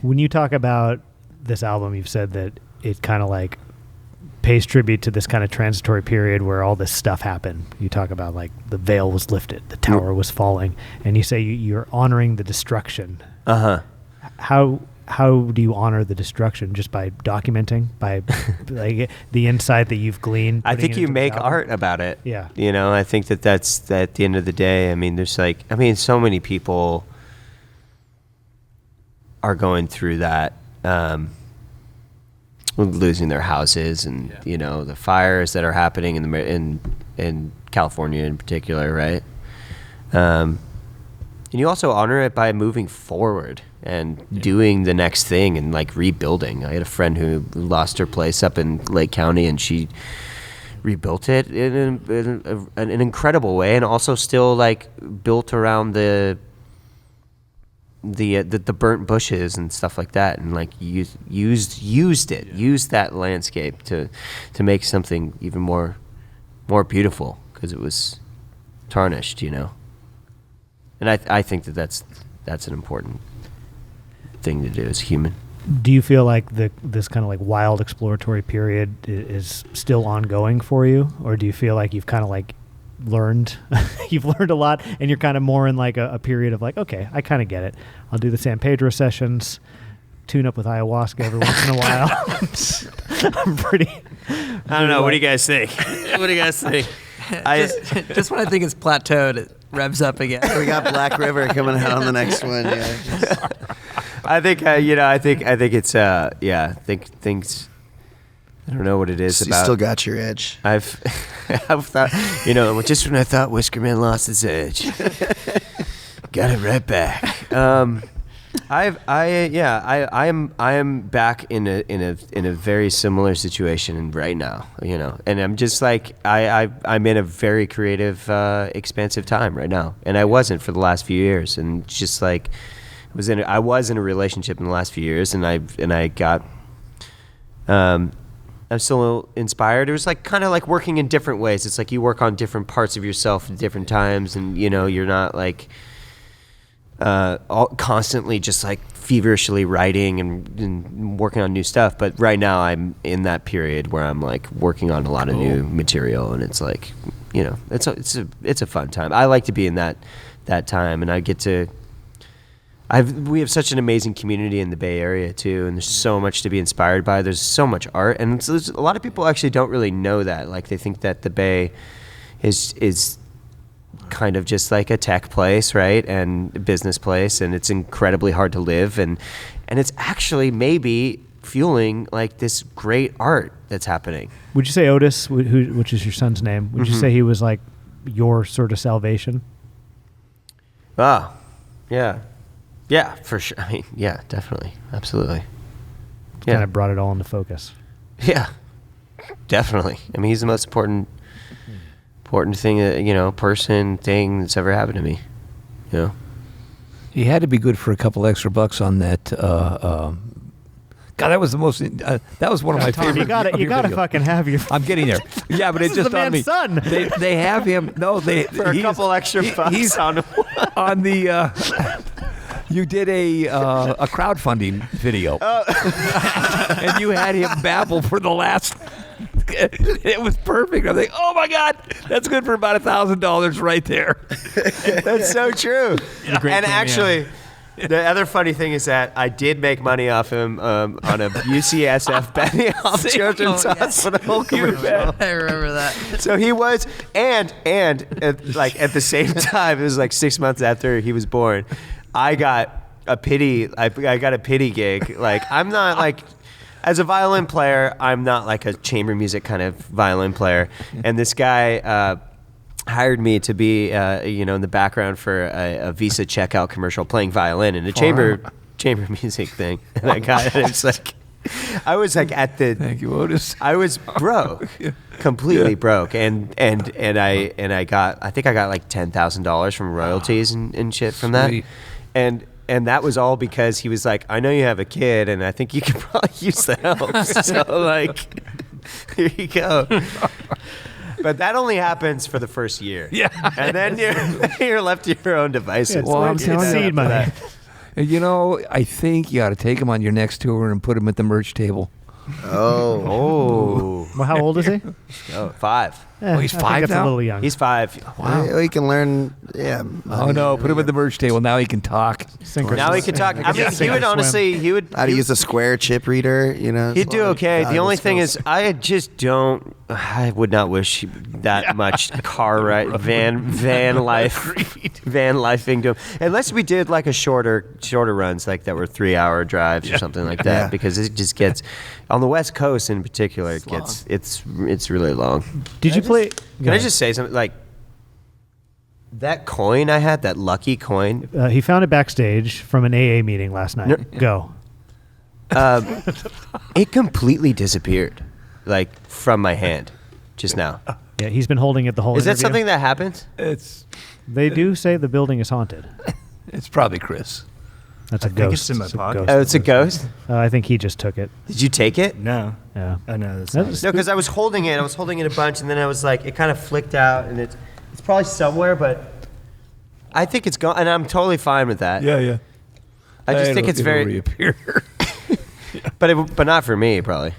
When you talk about this album, you've said that it kind of like pays tribute to this kind of transitory period where all this stuff happened. You talk about like the veil was lifted, the tower was falling, and you say you're honoring the destruction. How do you honor the destruction? Just by documenting, by like the insight that you've gleaned? I think you make art about it. Yeah. I think that's at the end of the day. I mean, so many people are going through that. Losing their houses and the fires that are happening in California in particular, right? and you also honor it by moving forward and doing the next thing and like rebuilding. I had a friend who lost her place up in Lake County, and she rebuilt it in an incredible way, and also still like built around the burnt bushes and stuff like that, and like used that landscape to make something even more beautiful, because it was tarnished, you know. And I think that's an important thing to do as a human. Do you feel like this kind of like wild exploratory period is still ongoing for you, or do you feel like you've kind of like learned you've learned a lot, and you're kind of more in like a period of like, okay, I kind of get it. I'll do the San Pedro sessions, tune up with ayahuasca every once in a while. I'm pretty. I don't know. What do you guys think? What do you guys think? Just when I think it's plateaued, it revs up again. We got Black River coming out on the next one. Yeah. I think I think it's think things. I don't know what it is You about. still got your edge. I've thought, just when I thought Whiskerman lost his edge, got it right back. I am back in a very similar situation right now, and I'm just like I'm in a very creative, expansive time right now, and I wasn't for the last few years, and just like I was in a relationship in the last few years, and I got I'm still inspired. It was like kind of like working in different ways. It's like you work on different parts of yourself at different times, and you're not like constantly just like feverishly writing and working on new stuff. But right now I'm in that period where I'm like working on a lot of new material, and it's like, it's a fun time. I like to be in that time, and I get to. We have such an amazing community in the Bay Area too, and there's so much to be inspired by. There's so much art, and so a lot of people actually don't really know that. Like they think that the Bay is kind of just like a tech place, right, and a business place, and it's incredibly hard to live, and it's actually maybe fueling like this great art that's happening. Would you say Otis, which is your son's name, would you say he was like your sort of salvation? Oh, yeah. Yeah, for sure. I mean, yeah, definitely. Absolutely. Yeah. Kind of brought it all into focus. Yeah, definitely. I mean, he's the most important thing, person, thing that's ever happened to me. He had to be good for a couple extra bucks on that. God, that was the most. That was one of my favorite. You gotta fucking have your. I'm getting there. Yeah, but This it's is just the on me. man's son. They have him. No, For a couple extra bucks. He's on the. You did a crowdfunding video, and you had him babble for the last. It was perfect. I was like, "Oh my God, that's good for about $1,000 right there." That's so true. And actually, the other funny thing is that I did make money off him on a UCSF betting off Children's Hospital commercial. I remember that. So he was, and like at the same time, it was like 6 months after he was born. I got a pity gig. Like, I'm not like, as a violin player, I'm not like a chamber music kind of violin player. And this guy hired me to be, in the background for a Visa checkout commercial playing violin in a chamber music thing. And I got it. It's like, I was like at the. Thank you, Otis. I was broke, completely broke, and I got like $10,000 from royalties and shit from that. Sweet. And that was all because he was like, I know you have a kid, and I think you could probably use the help. So like, here you go. But that only happens for the first year. Yeah. And then you're left to your own devices. Well, I'm telling you, seed money. I think you ought to take him on your next tour and put him at the merch table. Oh. Well, how old is he? Oh, 5. He's I think 5 that's now? a little young. He's 5. Wow. Well, he can learn. Yeah. Oh no! Put him at the merch table. Now he can talk. Now he can talk. I mean, he would honestly, he would. How to use a square chip reader, He'd do okay. The only thing is, I would not wish that much car ride, van lifing to him. Unless we did like a shorter runs, like that were 3-hour drives or something like that, because it just gets, on the West Coast in particular, it's really long. Did you play? Can I just say something? Like, That coin I had, that lucky coin. He found it backstage from an AA meeting last night. Go. It completely disappeared, like from my hand, just now. Yeah, he's been holding it the whole Is that interview. something that happens? They do say the building is haunted. It's probably Chris. That's a I think ghost. it's in my pocket. ghost. Oh, it's a ghost? I think he just took it. Did you take it? No. Yeah. Oh, no. That's That's- No, because I was holding it. I was holding it a bunch, and then I was like, it kind of flicked out, and it's probably somewhere, but I think it's gone, and I'm totally fine with that. Yeah. I just think it's very, reappear. but not for me, probably.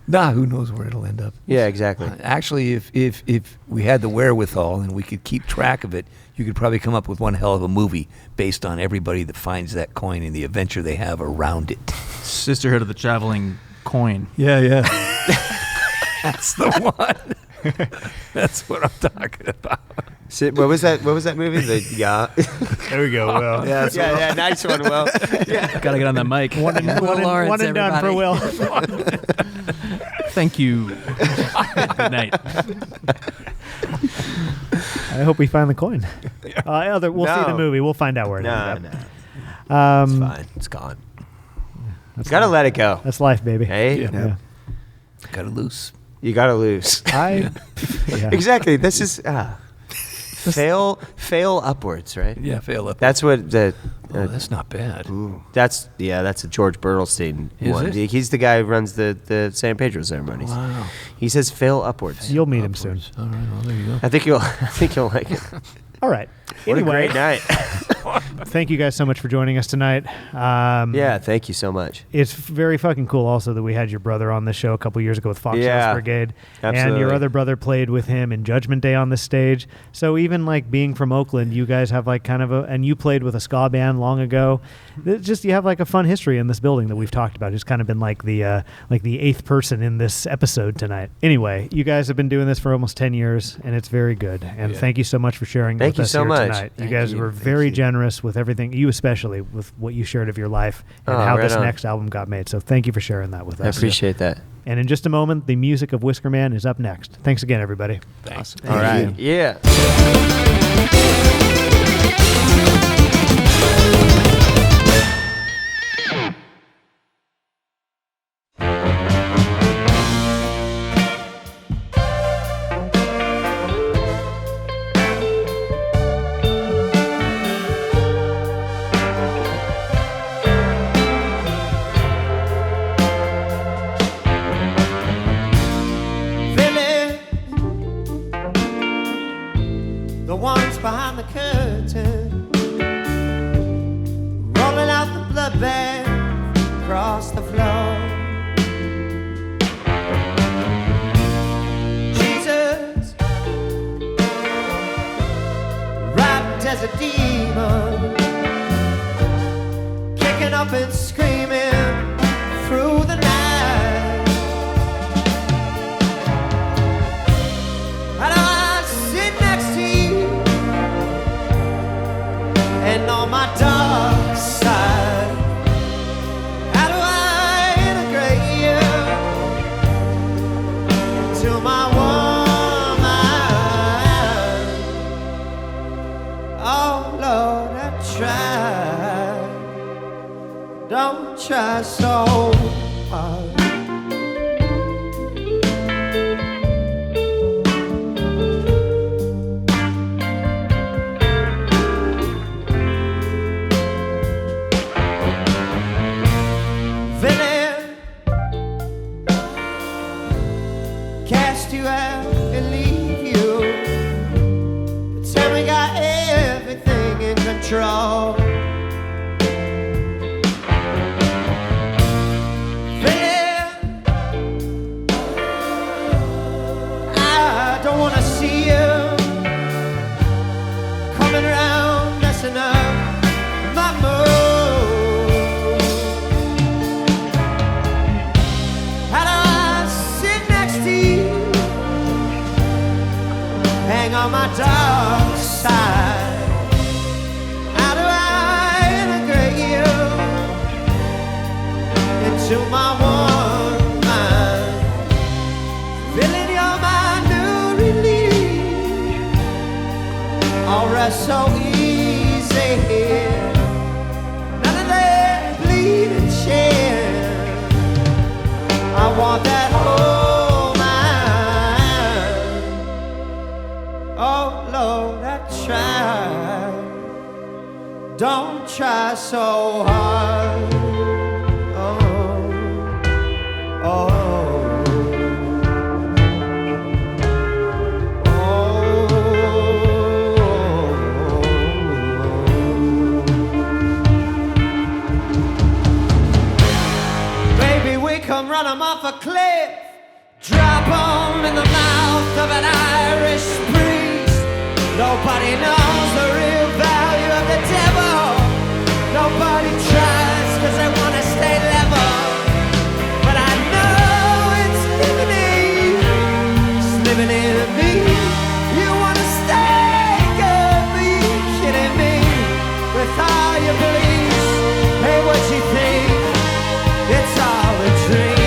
Nah, who knows where it'll end up? Yeah, exactly. Actually, if we had the wherewithal and we could keep track of it, you could probably come up with one hell of a movie based on everybody that finds that coin and the adventure they have around it. Sisterhood of the Traveling Coin. Yeah. That's the one. That's what I'm talking about. So, what was that movie? There we go. Well, yeah, nice one, Will. Gotta get on that mic. One and done for Will. Thank you. Good night. I hope we find the coin. We'll see the No. movie. We'll find out where it No, is. no. It's fine. It's gone. Gotta let it go. That's life, baby. Hey? Yeah. Got to loose. You gotta lose. Yeah. Exactly. This is fail upwards, right? Yeah, fail up. That's what the. That's not bad. That's a George Bertelstein Is one. it? He's the guy who runs the San Pedro ceremonies. Wow. He says fail upwards. You'll meet him soon. All right, well, there you go. I think you'll like it. All right. What Anyway, a great night. thank you guys so much for joining us tonight. Yeah, thank you so much. It's very fucking cool also that we had your brother on the show a couple years ago with Fox Yeah, House Brigade. And absolutely. your other brother played with him in Judgment Day on this stage. So even like being from Oakland, you guys have like kind of and you played with a ska band long ago. You have like a fun history in this building that we've talked about. It's kind of been like the eighth person in this episode tonight. Anyway, you guys have been doing this for almost 10 years and it's very good. And thank you so much for sharing Thank with you us so here much. tonight. You Thank guys you. were Thank very you. generous with everything, you especially with what you shared of your life and Oh, how right this on. next album got made. So thank you for sharing that with I us. appreciate that. And in just a moment, the music of Whiskerman is up next. Thanks again, everybody. Thanks. All right. Yeah. The ones behind the curtain, rolling out the bloodbath across the floor. Jesus, wrapped as a demon, kicking up and screaming through the night. And I sit next to you, and on my dark side, how do I integrate you into my woman? Oh Lord, I tried. Don't try so hard. Villain, cast you out and leave you. Pretend we got everything in control. Villain, I don't wanna see you coming around messing up my mood. And I sit next to you, hang on my dark side. How do I integrate you into my woman? Feeling you're my new relief. I'll rest so hard. Oh, oh, oh. Baby, we come run 'em off a cliff, drop 'em in the mouth of an Irish priest. Nobody knows the real value of the devil. Nobody tries 'cause they want to stay level. But I know it's living in me. You want to stay good, but you kidding me with all your beliefs. Hey, what you think? It's all a dream.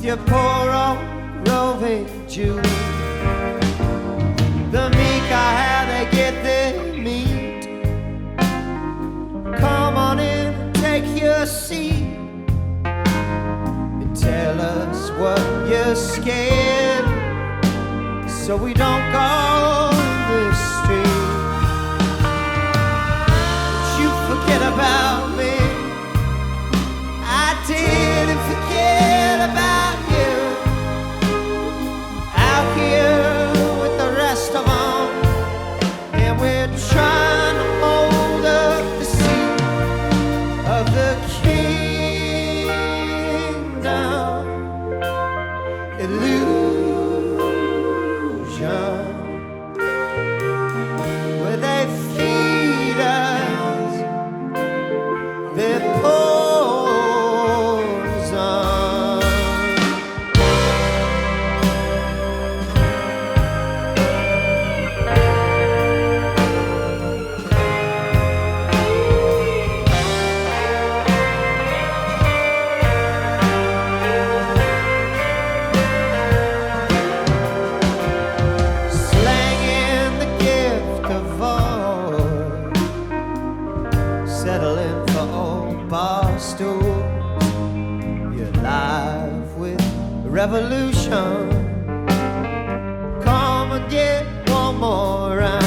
You poor old roving Jew. The meek are how they get their meat. Come on in and take your seat and tell us what you're scared, so we don't go this street. But you forget about me, I didn't forget about you. Out here with the rest of them, and we're trying to hold up the seat of the kingdom illusion. settling for old bar stools. You're alive with a revolution. Come and get one more round.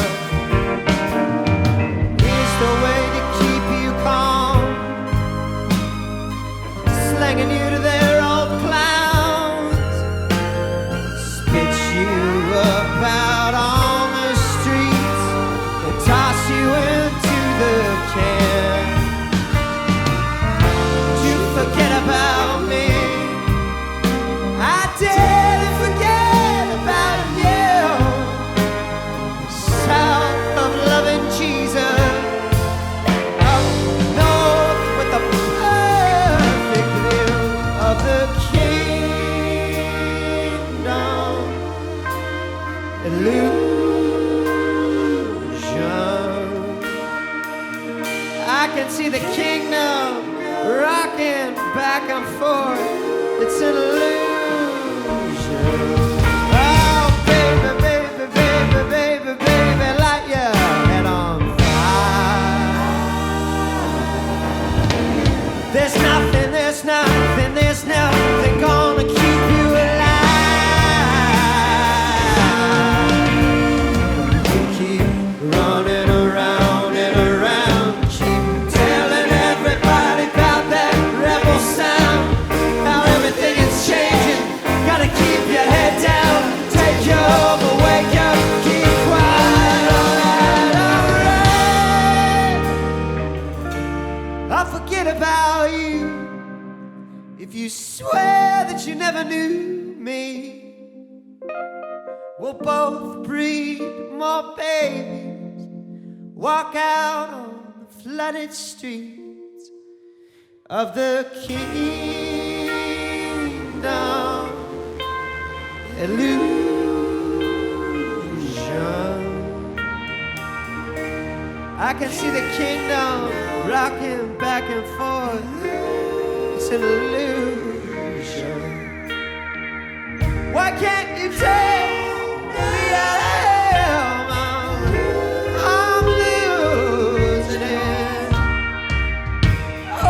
Here's the way to keep you calm, slanging you to their old clowns, spit you up out on the streets and toss you into the can. You forget about me, I dare to forget about you. South of loving Jesus, up north with the perfect view of the kingdom illusion. I can see the kingdom rocking back and forth. It's an illusion. Oh, baby, baby, baby, baby, baby, light your head on fire. There's nothing, there's nothing, there's nothing gonna keep you alive. You keep running around and around, keep telling everybody about that rebel sound, how everything is changing. Gotta keep your head down, take you over, wake up, keep quiet. Alright, I'll forget about you if you swear that you never knew me. We'll both breed more babies, walk out on the flooded streets of the kingdom illusion. I can see the kingdom rocking back and forth. It's an illusion. Why can't you tell me I am? I'm losing it. Oh,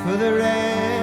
for the rest.